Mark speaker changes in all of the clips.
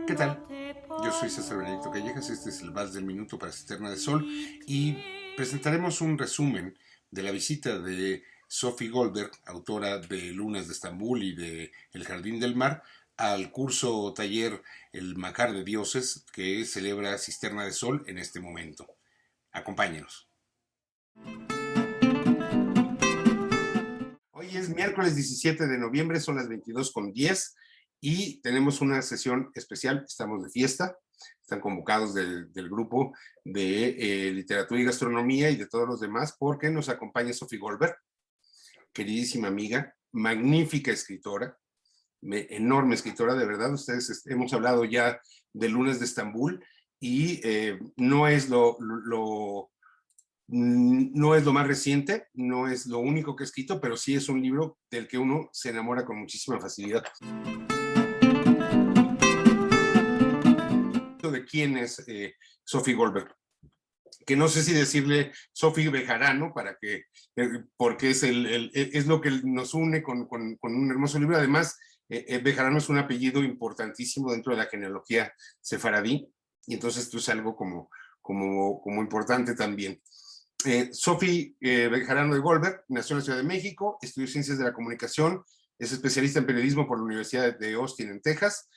Speaker 1: ¿Qué tal? Yo soy César Benedicto Callejas, este es el Vals del Minuto para Cisterna de Sol y presentaremos un resumen de la visita de Sophie Goldberg, autora de Lunas de Estambul y de El Jardín del Mar, al curso o taller El Macar de Dioses que celebra Cisterna de Sol en este momento. Acompáñenos. Hoy es miércoles 17 de noviembre, son las 22:10 y tenemos una sesión especial, estamos de fiesta, están convocados del grupo de literatura y gastronomía y de todos los demás porque nos acompaña Sophie Goldberg, queridísima amiga, magnífica escritora, enorme escritora, de verdad, ustedes hemos hablado ya de Lunes de Estambul y no es no es lo más reciente, no es lo único que he escrito, pero sí es un libro del que uno se enamora con muchísima facilidad. ¿De quién es Sophie Goldberg? Que no sé si decirle Sophie Bejarano, porque es lo que nos une con un hermoso libro. Además, Bejarano es un apellido importantísimo dentro de la genealogía sefaradí, y entonces esto es algo como importante también. Sophie Bejarano de Goldberg nació en la Ciudad de México, estudió Ciencias de la Comunicación, es especialista en periodismo por la Universidad de Austin en Texas,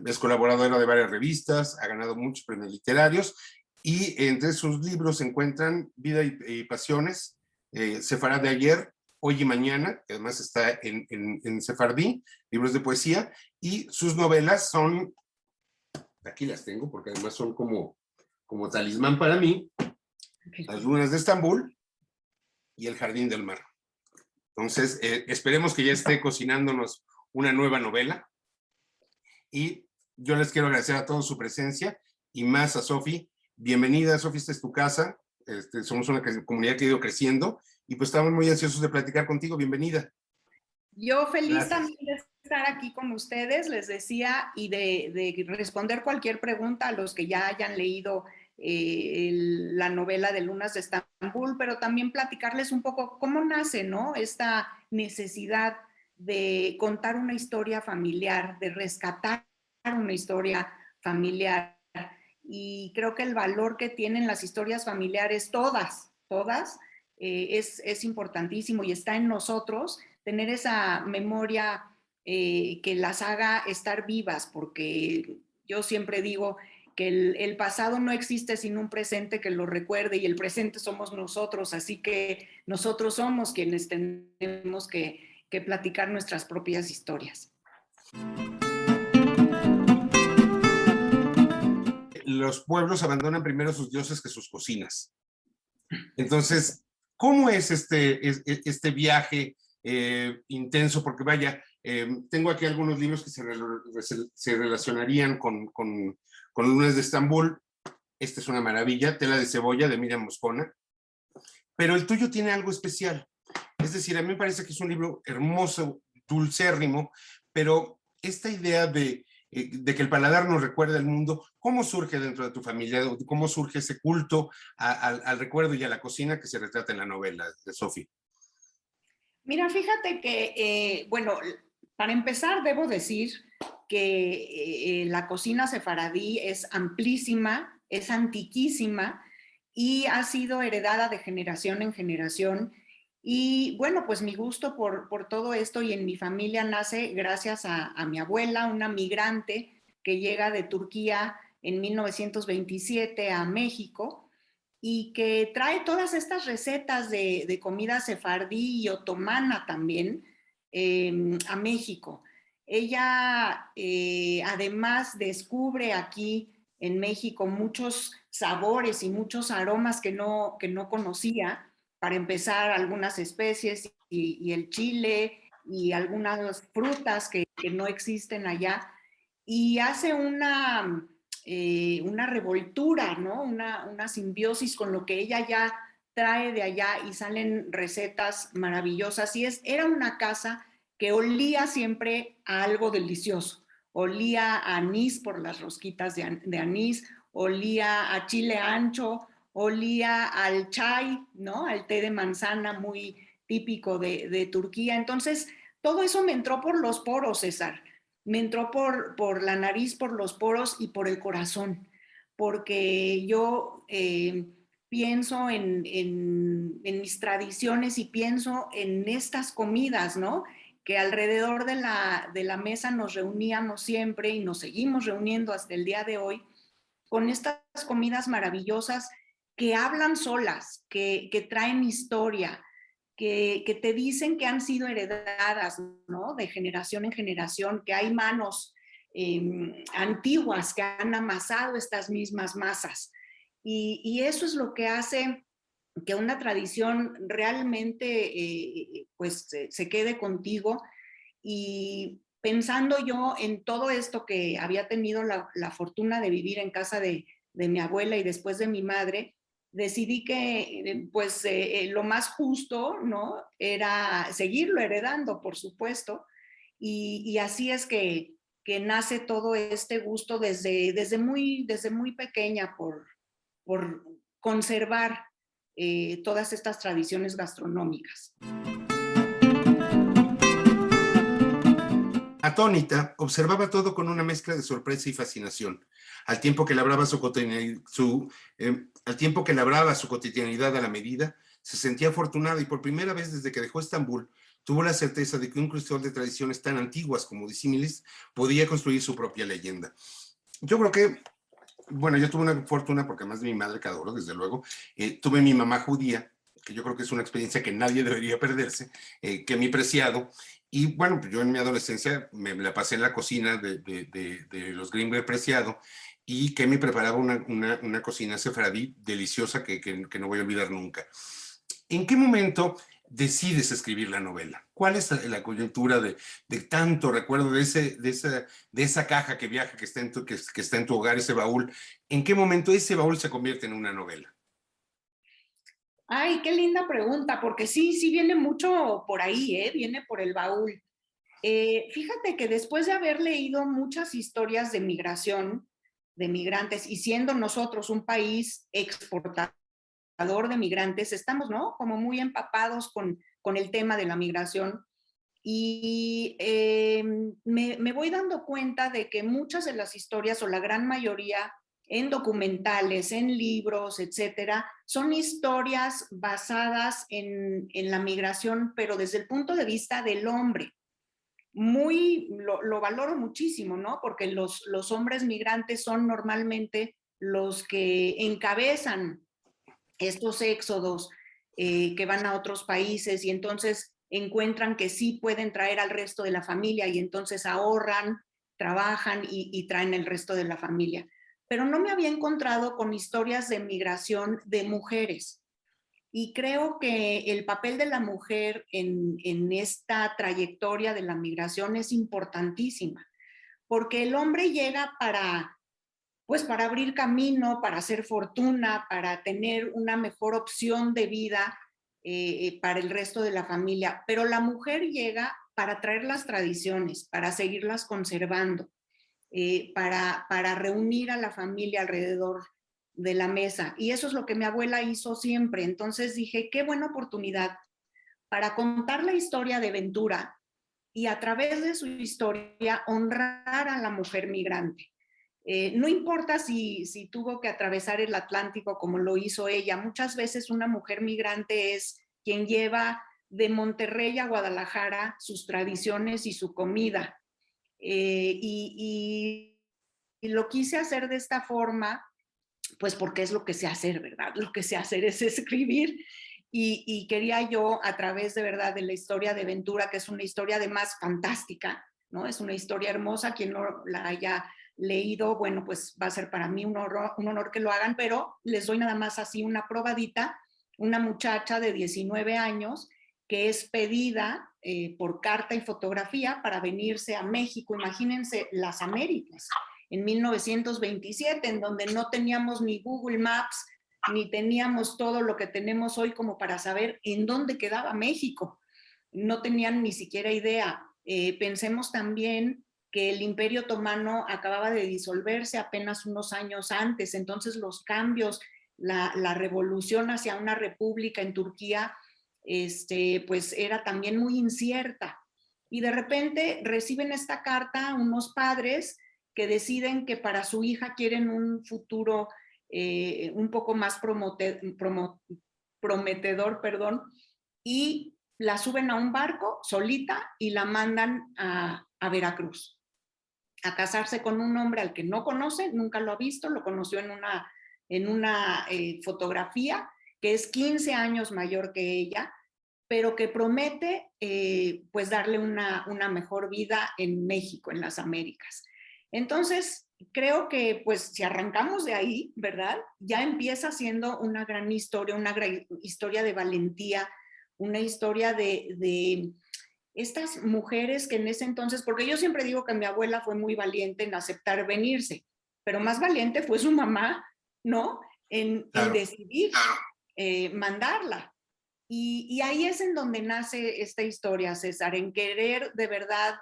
Speaker 1: es colaboradora de varias revistas, ha ganado muchos premios literarios y entre sus libros se encuentran Vida y Pasiones, Sefarad de ayer, Hoy y Mañana, que además está en sefardí, libros de poesía, y sus novelas son, aquí las tengo porque además son como talismán para mí, Las Lunas de Estambul y El Jardín del Mar. Entonces, esperemos que ya esté cocinándonos una nueva novela. Y yo les quiero agradecer a todos su presencia y más a Sophie. Bienvenida, Sophie, esta es tu casa. Somos una comunidad que ha ido creciendo y pues estamos muy ansiosos de platicar contigo. Bienvenida.
Speaker 2: Yo feliz
Speaker 1: Gracias.
Speaker 2: también de estar aquí con ustedes, les decía, y de responder cualquier pregunta a los que ya hayan leído la novela de Lunas de Estambul, pero también platicarles un poco cómo nace, ¿no? Esta necesidad de contar una historia familiar, de rescatar una historia familiar. Y creo que el valor que tienen las historias familiares, todas, es importantísimo y está en nosotros tener esa memoria que las haga estar vivas, porque yo siempre digo que el pasado no existe sin un presente que lo recuerde y el presente somos nosotros, así que nosotros somos quienes tenemos que platicar nuestras propias historias.
Speaker 1: Los pueblos abandonan primero sus dioses que sus cocinas. Entonces, ¿cómo es este viaje intenso? Porque vaya, tengo aquí algunos libros que se relacionarían con Lunes de Estambul. Esta es una maravilla, Tela de Cebolla de Miriam Moscona. Pero el tuyo tiene algo especial. Es decir, a mí me parece que es un libro hermoso, dulcérrimo, pero esta idea de que el paladar nos recuerda el mundo, ¿cómo surge dentro de tu familia? ¿Cómo surge ese culto al recuerdo y a la cocina que se retrata en la novela de Sophie?
Speaker 2: Mira, fíjate que, bueno, para empezar debo decir que la cocina sefaradí es amplísima, es antiquísima y ha sido heredada de generación en generación. Y bueno, pues mi gusto por todo esto y en mi familia nace gracias a mi abuela, una migrante que llega de Turquía en 1927 a México y que trae todas estas recetas de comida sefardí y otomana también a México. Ella además descubre aquí en México muchos sabores y muchos aromas que no conocía. Para empezar, algunas especies y el chile y algunas frutas que no existen allá. Y hace una revoltura, ¿no? Una simbiosis con lo que ella ya trae de allá y salen recetas maravillosas. Y era una casa que olía siempre a algo delicioso. Olía a anís por las rosquitas de anís, olía a chile ancho, olía al chai, ¿no? Al té de manzana muy típico de Turquía. Entonces, todo eso me entró por los poros, César. Me entró por la nariz, por los poros y por el corazón, porque yo pienso en mis tradiciones y pienso en estas comidas, ¿no? Que alrededor de la mesa nos reuníamos siempre y nos seguimos reuniendo hasta el día de hoy con estas comidas maravillosas que hablan solas, que traen historia, que te dicen que han sido heredadas, ¿no? De generación en generación, que hay manos antiguas que han amasado estas mismas masas. Y eso es lo que hace que una tradición realmente pues se quede contigo. Y pensando yo en todo esto que había tenido la fortuna de vivir en casa de mi abuela y después de mi madre, decidí que pues lo más justo, ¿no? Era seguirlo heredando, por supuesto. Y así es que nace todo este gusto desde muy pequeña por conservar todas estas tradiciones gastronómicas.
Speaker 1: Atónita, observaba todo con una mezcla de sorpresa y fascinación, al tiempo que labraba al tiempo que labraba su cotidianidad a la medida, se sentía afortunada y por primera vez desde que dejó Estambul, tuvo la certeza de que un crisol de tradiciones tan antiguas como disímiles podía construir su propia leyenda. Yo creo que, bueno, yo tuve una fortuna, porque además de mi madre, que adoro, desde luego, tuve mi mamá judía, que yo creo que es una experiencia que nadie debería perderse, que mi preciado. Y bueno, yo en mi adolescencia me la pasé en la cocina de los Greenberg Preciado, y que me preparaba una cocina sefardí deliciosa que no voy a olvidar nunca. ¿En qué momento decides escribir la novela? ¿Cuál es la coyuntura de tanto recuerdo de esa caja que viaja, que está en tu hogar, ese baúl? ¿En qué momento ese baúl se convierte en una novela?
Speaker 2: Ay, qué linda pregunta, porque sí viene mucho por ahí, ¿eh? Viene por el baúl. Fíjate que después de haber leído muchas historias de migración, de migrantes, y siendo nosotros un país exportador de migrantes, estamos, ¿no? Como muy empapados con el tema de la migración. Y me voy dando cuenta de que muchas de las historias, o la gran mayoría, en documentales, en libros, etcétera, son historias basadas en la migración, pero desde el punto de vista del hombre. Lo valoro muchísimo, ¿no? Porque los hombres migrantes son normalmente los que encabezan estos éxodos que van a otros países y entonces encuentran que sí pueden traer al resto de la familia y entonces ahorran, trabajan y traen el resto de la familia. Pero no me había encontrado con historias de migración de mujeres. Y creo que el papel de la mujer en esta trayectoria de la migración es importantísima, porque el hombre llega pues para abrir camino, para hacer fortuna, para tener una mejor opción de vida para el resto de la familia. Pero la mujer llega para traer las tradiciones, para seguirlas conservando, para reunir a la familia alrededor de la mesa. Y eso es lo que mi abuela hizo siempre. Entonces dije, qué buena oportunidad para contar la historia de Ventura y a través de su historia honrar a la mujer migrante. No importa si tuvo que atravesar el Atlántico como lo hizo ella, muchas veces una mujer migrante es quien lleva de Monterrey a Guadalajara sus tradiciones y su comida. Y lo quise hacer de esta forma, pues porque es lo que sé hacer, ¿verdad? Lo que sé hacer es escribir. Y quería yo, a través de verdad de la historia de Ventura, que es una historia además fantástica, ¿no? Es una historia hermosa, quien no la haya leído, bueno, pues va a ser para mí un honor que lo hagan, pero les doy nada más así una probadita. Una muchacha de 19 años que es pedida por carta y fotografía para venirse a México, imagínense las Américas, en 1927, en donde no teníamos ni Google Maps, ni teníamos todo lo que tenemos hoy como para saber en dónde quedaba México. No tenían ni siquiera idea. Pensemos también que el Imperio Otomano acababa de disolverse apenas unos años antes, entonces los cambios, la revolución hacia una república en Turquía, pues era también muy incierta. y de repente reciben esta carta unos padres que deciden que para su hija quieren un futuro un poco más prometedor, perdón, y la suben a un barco solita y la mandan a Veracruz a casarse con un hombre al que no conoce, nunca lo ha visto, lo conoció en una fotografía, que es 15 años mayor que ella, pero que promete pues darle una mejor vida en México, en las Américas. Entonces, creo que pues si arrancamos de ahí, ¿verdad? Ya empieza siendo una gran historia de valentía, una historia de estas mujeres que en ese entonces, porque yo siempre digo que mi abuela fue muy valiente en aceptar venirse, pero más valiente fue su mamá, ¿no? En
Speaker 1: Claro.
Speaker 2: decidir mandarla. Y ahí es en donde nace esta historia, César, en querer de verdad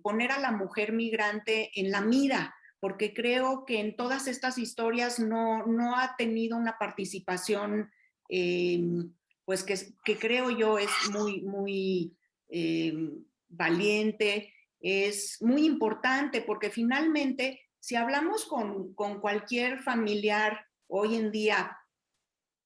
Speaker 2: poner a la mujer migrante en la mira, porque creo que en todas estas historias no ha tenido una participación, pues que creo yo es muy valiente, es muy importante, porque finalmente, si hablamos con cualquier familiar hoy en día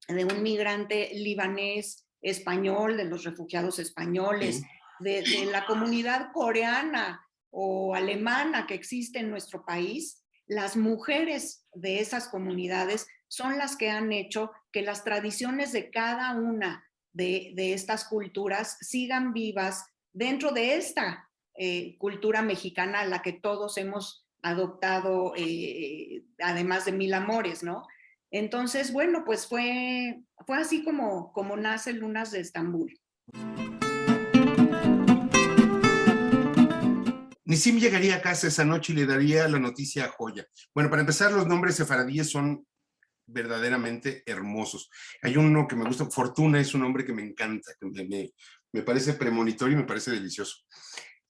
Speaker 2: de un migrante libanés, español, de los refugiados españoles,
Speaker 1: Sí.
Speaker 2: de la comunidad coreana o alemana que existe en nuestro país, las mujeres de esas comunidades son las que han hecho que las tradiciones de cada una de estas culturas sigan vivas dentro de esta cultura mexicana a la que todos hemos adoptado, además de mil amores, ¿no? Entonces, bueno, pues fue así como nace Lunas de Estambul.
Speaker 1: Nisim llegaría a casa esa noche y le daría la noticia a Joya. Bueno, para empezar, los nombres sefaradíes son verdaderamente hermosos. Hay uno que me gusta, Fortuna es un nombre que me encanta, que me parece premonitorio y me parece delicioso.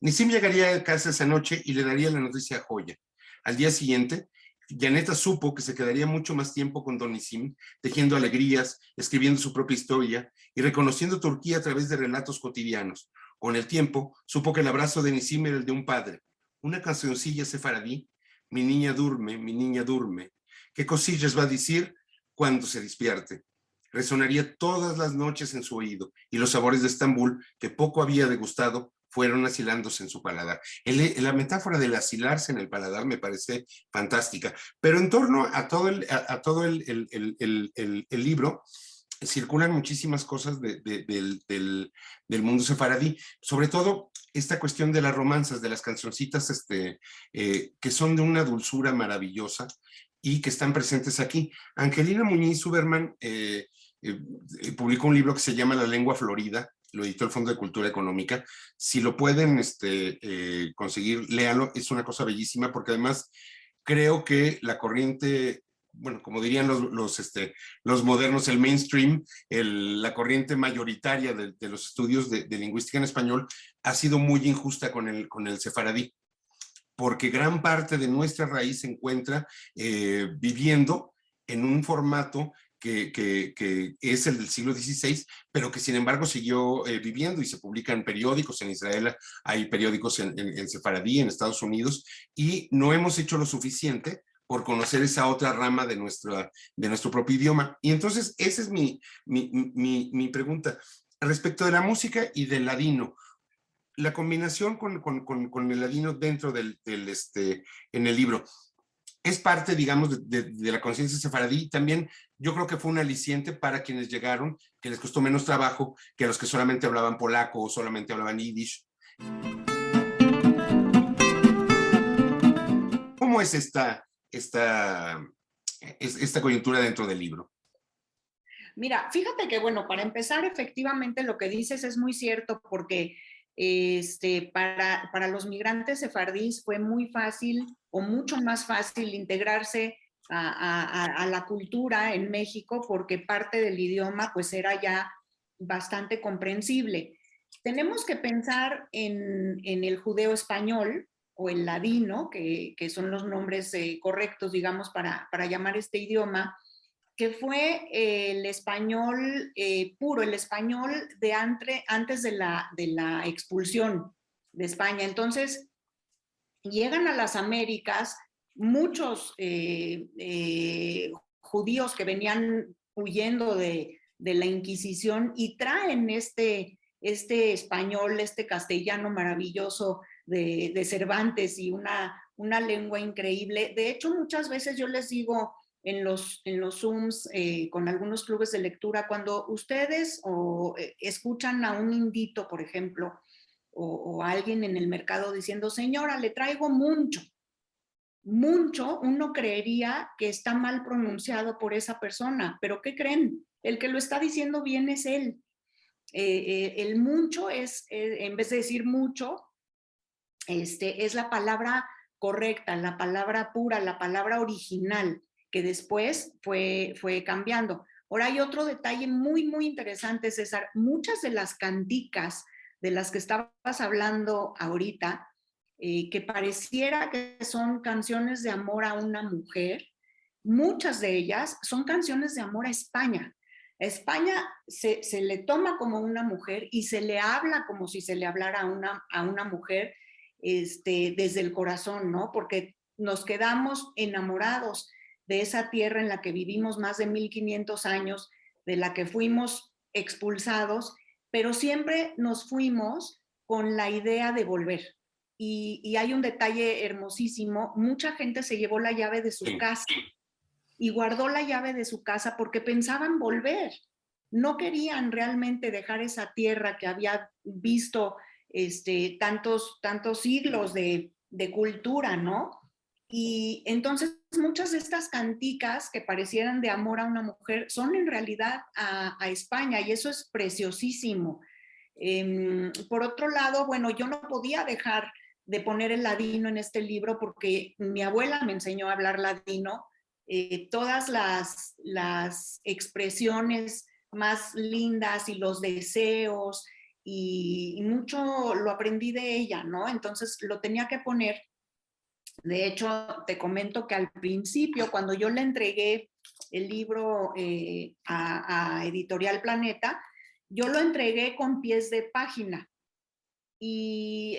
Speaker 1: Nisim llegaría a casa esa noche y le daría la noticia a Joya. Al día siguiente, Janeta supo que se quedaría mucho más tiempo con Don Nisim, tejiendo alegrías, escribiendo su propia historia y reconociendo Turquía a través de relatos cotidianos. Con el tiempo, supo que el abrazo de Nisim era el de un padre. Una cancioncilla sefaradí, mi niña durme. ¿Qué cosillas va a decir cuando se despierte? Resonaría todas las noches en su oído y los sabores de Estambul, que poco había degustado, fueron asilándose en su paladar. La metáfora del asilarse en el paladar me parece fantástica, pero en torno a todo el libro circulan muchísimas cosas del mundo sefaradí, sobre todo esta cuestión de las romanzas, de las cancioncitas que son de una dulzura maravillosa y que están presentes aquí. Angelina Muñiz Huberman publicó un libro que se llama La lengua florida, lo editó el Fondo de Cultura Económica. Si lo pueden conseguir, léalo, es una cosa bellísima, porque además creo que la corriente, bueno, como dirían los modernos, el mainstream, la corriente mayoritaria de los estudios de lingüística en español ha sido muy injusta con el sefaradí, porque gran parte de nuestra raíz se encuentra viviendo en un formato que es el del siglo XVI, pero que sin embargo siguió viviendo y se publican periódicos en Israel, hay periódicos en sefaradí, en Estados Unidos, y no hemos hecho lo suficiente por conocer esa otra rama de nuestro propio idioma. Y entonces esa es mi pregunta. Respecto de la música y del ladino, la combinación con el ladino dentro en el libro, es parte, digamos, de la conciencia sefaradí. También yo creo que fue un aliciente para quienes llegaron, que les costó menos trabajo que a los que solamente hablaban polaco o solamente hablaban yiddish. ¿Cómo es esta coyuntura dentro del libro?
Speaker 2: Mira, fíjate que, bueno, para empezar, efectivamente lo que dices es muy cierto, porque para los migrantes sefardíes fue muy fácil o mucho más fácil integrarse a la cultura en México, porque parte del idioma pues era ya bastante comprensible. Tenemos que pensar en el judeo español o el ladino, que son los nombres correctos, digamos, para llamar este idioma, que fue el español puro, el español de antes de la expulsión de España. Entonces, llegan a las Américas muchos judíos que venían huyendo de la Inquisición y traen este español, este castellano maravilloso de Cervantes y una lengua increíble. De hecho, muchas veces yo les digo en los Zooms con algunos clubes de lectura, cuando ustedes escuchan a un indito, por ejemplo, o a alguien en el mercado diciendo, señora, le traigo mucho. Mucho, uno creería que está mal pronunciado por esa persona, pero ¿qué creen? El que lo está diciendo bien es él. El mucho es, en vez de decir mucho, es la palabra correcta, la palabra pura, la palabra original, que después fue cambiando. Ahora hay otro detalle muy, muy interesante, César. Muchas de las canticas de las que estabas hablando ahorita, que pareciera que son canciones de amor a una mujer, muchas de ellas son canciones de amor a España. A España se le toma como una mujer y se le habla como si se le hablara a una mujer desde el corazón, ¿no? Porque nos quedamos enamorados de esa tierra en la que vivimos más de 1500 años, de la que fuimos expulsados, pero siempre nos fuimos con la idea de volver. Y hay un detalle hermosísimo, mucha gente se llevó la llave de su casa y guardó la llave de su casa porque pensaban volver. No querían realmente dejar esa tierra que había visto tantos siglos de cultura, ¿no? Y entonces muchas de estas canticas que parecieran de amor a una mujer son en realidad a España y eso es preciosísimo. Por otro lado, bueno, yo no podía dejar de poner el ladino en este libro porque mi abuela me enseñó a hablar ladino. Todas las expresiones más lindas y los deseos y mucho lo aprendí de ella, ¿no? Entonces lo tenía que poner. De hecho, te comento que al principio, cuando yo le entregué el libro a Editorial Planeta, yo lo entregué con pies de página. Y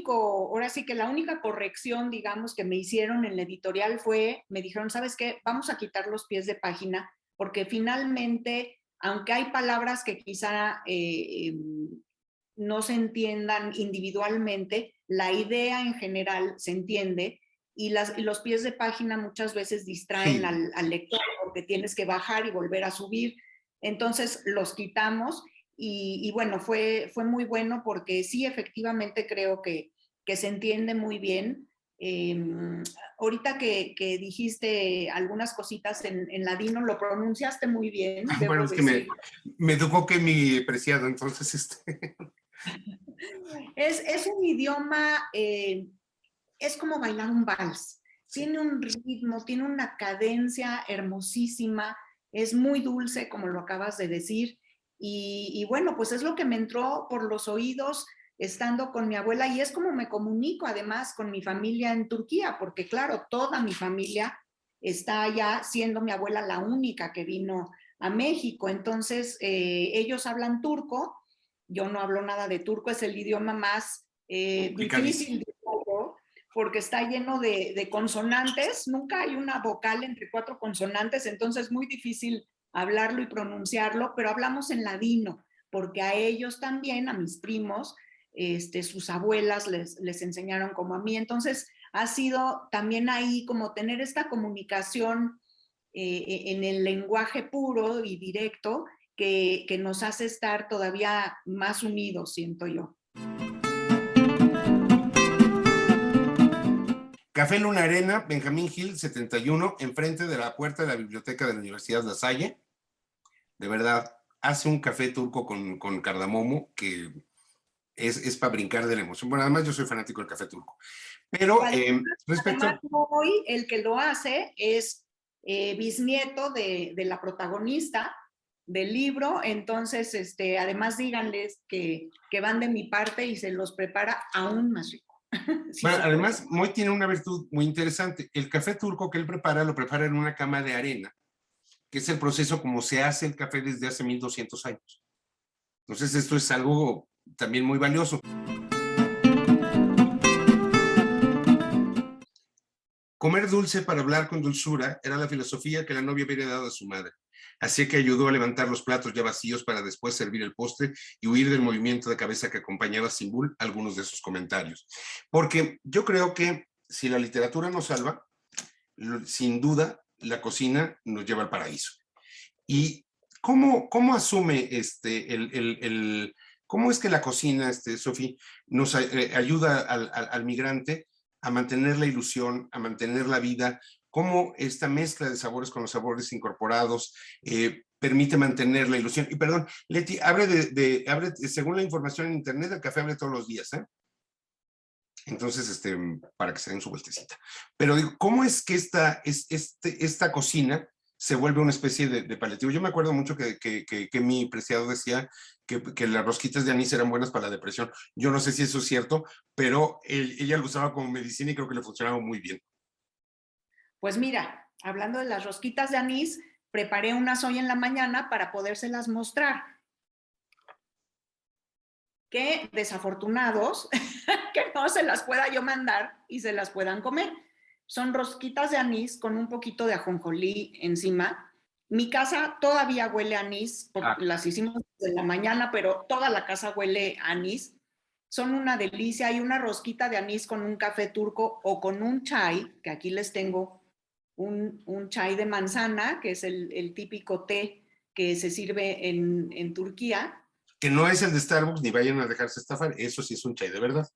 Speaker 2: ahora sí que la única corrección, digamos, que me hicieron en la editorial fue, me dijeron, ¿sabes qué? Vamos a quitar los pies de página, porque finalmente, aunque hay palabras que quizá no se entiendan individualmente, la idea en general se entiende y los pies de página muchas veces distraen
Speaker 1: Sí.
Speaker 2: al lector porque tienes que bajar y volver a subir. Entonces los quitamos y bueno, fue muy bueno porque sí, efectivamente creo que se entiende muy bien. Ahorita que dijiste algunas cositas en ladino, lo pronunciaste muy bien,
Speaker 1: Bueno,
Speaker 2: debo
Speaker 1: es que
Speaker 2: decir.
Speaker 1: me tocó que mi preciado, entonces
Speaker 2: Es un idioma, es como bailar un vals.
Speaker 1: sí.
Speaker 2: Tiene un ritmo, tiene una cadencia hermosísima, es muy dulce, como lo acabas de decir. Y bueno, pues es lo que me entró por los oídos estando con mi abuela y es como me comunico además con mi familia en Turquía, porque claro, toda mi familia está allá, siendo mi abuela la única que vino a México. Entonces, ellos hablan turco, yo no hablo nada de turco, es el idioma más difícil, porque está lleno de consonantes, nunca hay una vocal entre 4 consonantes, entonces es muy difícil hablarlo y pronunciarlo, pero hablamos en ladino, porque a ellos también, a mis primos, sus abuelas les enseñaron como a mí, entonces ha sido también ahí como tener esta comunicación en el lenguaje puro y directo que nos hace estar todavía más unidos, siento yo.
Speaker 1: Café Luna Arena, Benjamín Gil, 71, enfrente de la puerta de la biblioteca de la Universidad La Salle. De verdad, hace un café turco con cardamomo que es para brincar de la emoción. Bueno, además yo soy fanático del café turco. Pero respecto...
Speaker 2: Además, hoy el que lo hace es bisnieto de la protagonista del libro, entonces además díganles que van de mi parte y se los prepara aún más rico. Sí,
Speaker 1: bueno, además, Moy tiene una virtud muy interesante. El café turco que él prepara, lo prepara en una cama de arena, que es el proceso como se hace el café desde hace 1200 años. Entonces, esto es algo también muy valioso. Comer dulce para hablar con dulzura era la filosofía que la novia había dado a su madre. Así que ayudó a levantar los platos ya vacíos para después servir el postre y huir del movimiento de cabeza que acompañaba sin bull algunos de sus comentarios. Porque yo creo que si la literatura nos salva, sin duda la cocina nos lleva al paraíso. ¿Y cómo asume cómo es que la cocina, Sofi, nos ayuda al migrante a mantener la ilusión, a mantener la vida? ¿Cómo esta mezcla de sabores con los sabores incorporados permite mantener la ilusión? Y perdón, Leti, abre, según la información en internet, el café abre todos los días, ¿eh? Entonces, para que se den su vueltecita. Pero digo, ¿cómo es que esta cocina se vuelve una especie de paliativo? Yo me acuerdo mucho que mi preciado decía que las rosquitas de anís eran buenas para la depresión. Yo no sé si eso es cierto, pero ella lo usaba como medicina y creo que le funcionaba muy bien.
Speaker 2: Pues mira, hablando de las rosquitas de anís, preparé unas hoy en la mañana para podérselas mostrar. Qué desafortunados que no se las pueda yo mandar y se las puedan comer. Son rosquitas de anís con un poquito de ajonjolí encima. Mi casa todavía huele a anís, las hicimos en la mañana, pero toda la casa huele a anís. Son una delicia. Hay una rosquita de anís con un café turco o con un chai, que aquí les tengo un chai de manzana, que es el típico té que se sirve en Turquía.
Speaker 1: Que no es el de Starbucks, ni vayan a dejarse estafar, eso sí es un chai de verdad.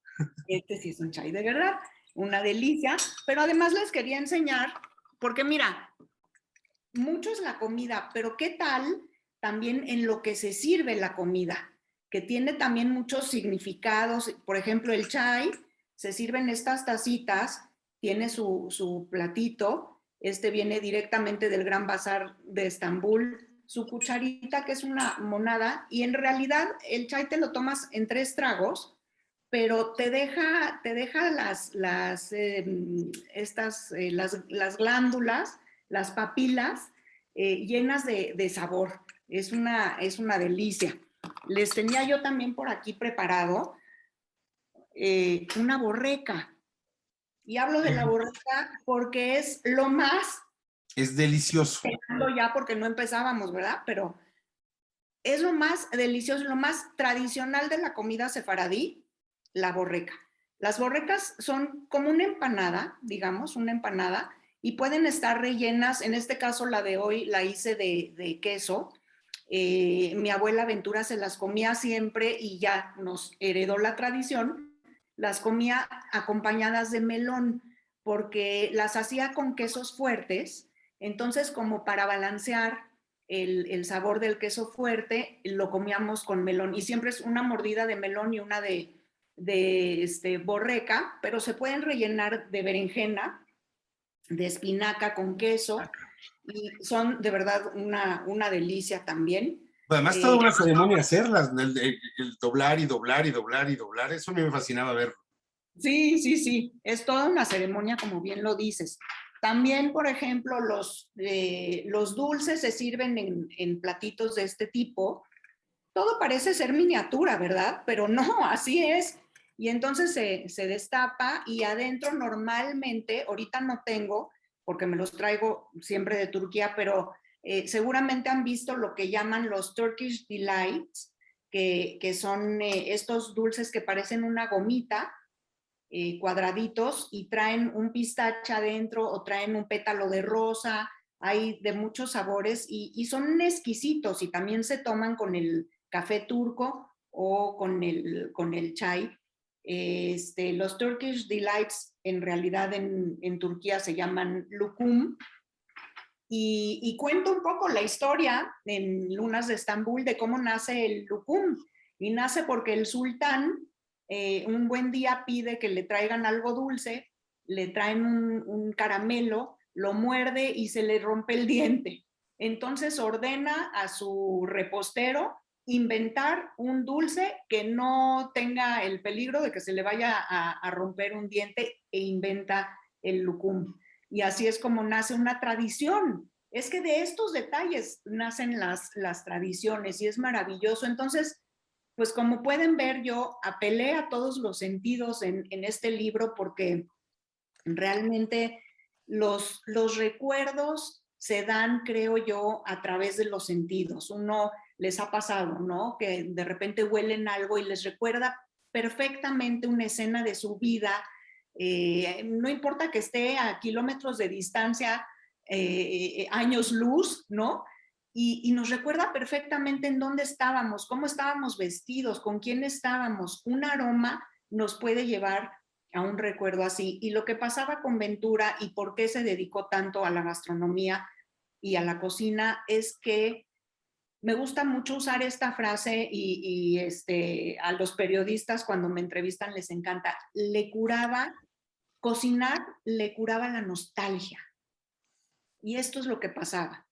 Speaker 2: Este sí es un chai de verdad, una delicia, pero además les quería enseñar, porque mira, mucho es la comida, pero ¿qué tal también en lo que se sirve la comida? Que tiene también muchos significados. Por ejemplo, el chai se sirve en estas tacitas, tiene su platito, viene directamente del Gran Bazar de Estambul, su cucharita que es una monada, y en realidad el chai te lo tomas en 3 tragos, pero te deja las glándulas, las papilas llenas de sabor. Es una delicia. Les tenía yo también por aquí preparado una borreca. Y hablo de la borreca porque es lo más...
Speaker 1: Es delicioso.
Speaker 2: Ya porque no empezábamos, ¿verdad? Pero es lo más delicioso, lo más tradicional de la comida sefaradí, la borreca. Las borrecas son como una empanada, digamos, una empanada, y pueden estar rellenas, en este caso la de hoy la hice de queso. Mi abuela Ventura se las comía siempre y ya nos heredó la tradición, las comía acompañadas de melón, porque las hacía con quesos fuertes, entonces como para balancear el sabor del queso fuerte, lo comíamos con melón, y siempre es una mordida de melón y una de borreca, pero se pueden rellenar de berenjena, de espinaca con queso, y son de verdad una delicia también.
Speaker 1: Además, toda una ceremonia hacerlas, el doblar y doblar y doblar y doblar, eso a mí me fascinaba ver.
Speaker 2: Sí, sí, sí, es toda una ceremonia, como bien lo dices. También, por ejemplo, los dulces se sirven en platitos de este tipo. Todo parece ser miniatura, ¿verdad? Pero no, así es. Y entonces se destapa y adentro normalmente, ahorita no tengo, porque me los traigo siempre de Turquía, pero seguramente han visto lo que llaman los Turkish Delights, que son estos dulces que parecen una gomita, cuadraditos, y traen un pistache adentro o traen un pétalo de rosa, hay de muchos sabores y son exquisitos, y también se toman con el café turco o con el chai. Los Turkish Delights en realidad en Turquía se llaman lokum, y cuento un poco la historia en Lunas de Estambul de cómo nace el lokum. Y nace porque el sultán un buen día pide que le traigan algo dulce, le traen un caramelo, lo muerde y se le rompe el diente. Entonces ordena a su repostero inventar un dulce que no tenga el peligro de que se le vaya a romper un diente, e inventa el lucum. Y así es como nace una tradición. Es que de estos detalles nacen las tradiciones y es maravilloso. Entonces, pues como pueden ver, yo apelé a todos los sentidos en este libro porque realmente Los recuerdos se dan, creo yo, a través de los sentidos. Uno les ha pasado, ¿no? Que de repente huelen algo y les recuerda perfectamente una escena de su vida. No importa que esté a kilómetros de distancia, años luz, ¿no? Y nos recuerda perfectamente en dónde estábamos, cómo estábamos vestidos, con quién estábamos. Un aroma nos puede llevar a un recuerdo así. Y lo que pasaba con Ventura y por qué se dedicó tanto a la gastronomía y a la cocina es que me gusta mucho usar esta frase y a los periodistas cuando me entrevistan les encanta. Le curaba, cocinar le curaba la nostalgia. Y esto es lo que pasaba,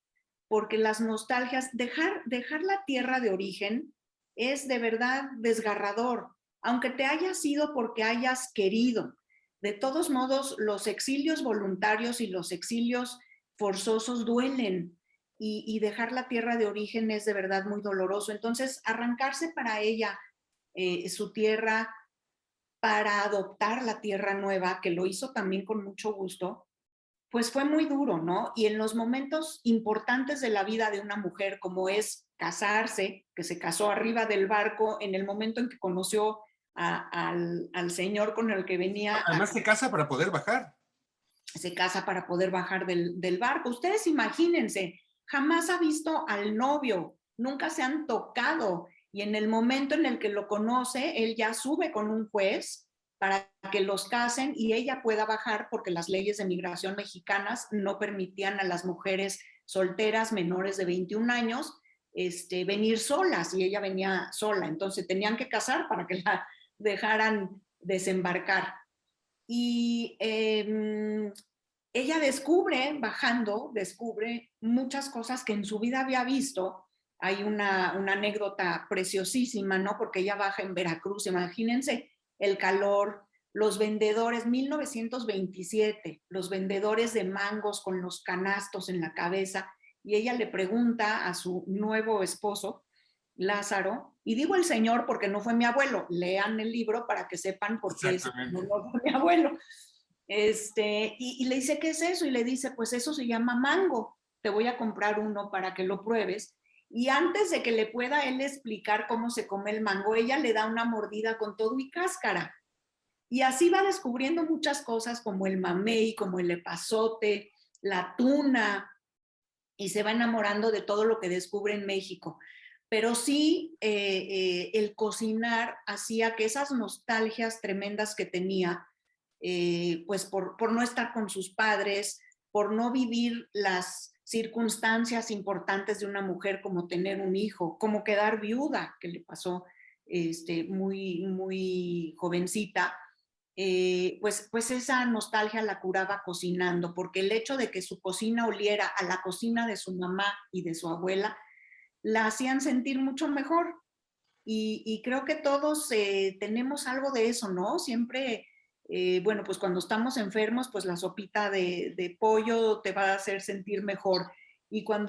Speaker 2: porque las nostalgias, dejar la tierra de origen es de verdad desgarrador, aunque te hayas ido porque hayas querido. De todos modos, los exilios voluntarios y los exilios forzosos duelen y dejar la tierra de origen es de verdad muy doloroso. Entonces, arrancarse para ella, su tierra, para adoptar la tierra nueva, que lo hizo también con mucho gusto, pues fue muy duro, ¿no? Y en los momentos importantes de la vida de una mujer, como es casarse, que se casó arriba del barco, en el momento en que conoció al señor con el que venía,
Speaker 1: Además se casa para poder bajar.
Speaker 2: se casa para poder bajar del barco. Ustedes imagínense, jamás ha visto al novio, nunca se han tocado, y en el momento en el que lo conoce, él ya sube con un juez para que los casen y ella pueda bajar porque las leyes de migración mexicanas no permitían a las mujeres solteras menores de 21 años venir solas y ella venía sola, entonces tenían que casar para que la dejaran desembarcar. Y ella descubre, bajando, descubre muchas cosas que en su vida había visto. Hay una anécdota preciosísima, ¿no? Porque ella baja en Veracruz, imagínense el calor, los vendedores, 1927, los vendedores de mangos con los canastos en la cabeza, y ella le pregunta a su nuevo esposo, Lázaro, y digo el señor porque no fue mi abuelo, lean el libro para que sepan por qué ese
Speaker 1: Exactamente.
Speaker 2: no fue mi abuelo. Y le dice, ¿qué es eso? Y le dice, pues eso se llama mango, te voy a comprar uno para que lo pruebes. Y antes de que le pueda él explicar cómo se come el mango, ella le da una mordida con todo y cáscara. Y así va descubriendo muchas cosas como el mamey, como el epazote, la tuna, y se va enamorando de todo lo que descubre en México. Pero sí, el cocinar hacía que esas nostalgias tremendas que tenía, pues por no estar con sus padres, por no vivir las circunstancias importantes de una mujer como tener un hijo, como quedar viuda, que le pasó muy jovencita, pues esa nostalgia la curaba cocinando, porque el hecho de que su cocina oliera a la cocina de su mamá y de su abuela, la hacían sentir mucho mejor. Y creo que todos tenemos algo de eso, ¿no? Siempre, bueno, pues cuando estamos enfermos, pues la sopita de pollo te va a hacer sentir mejor. Y cuando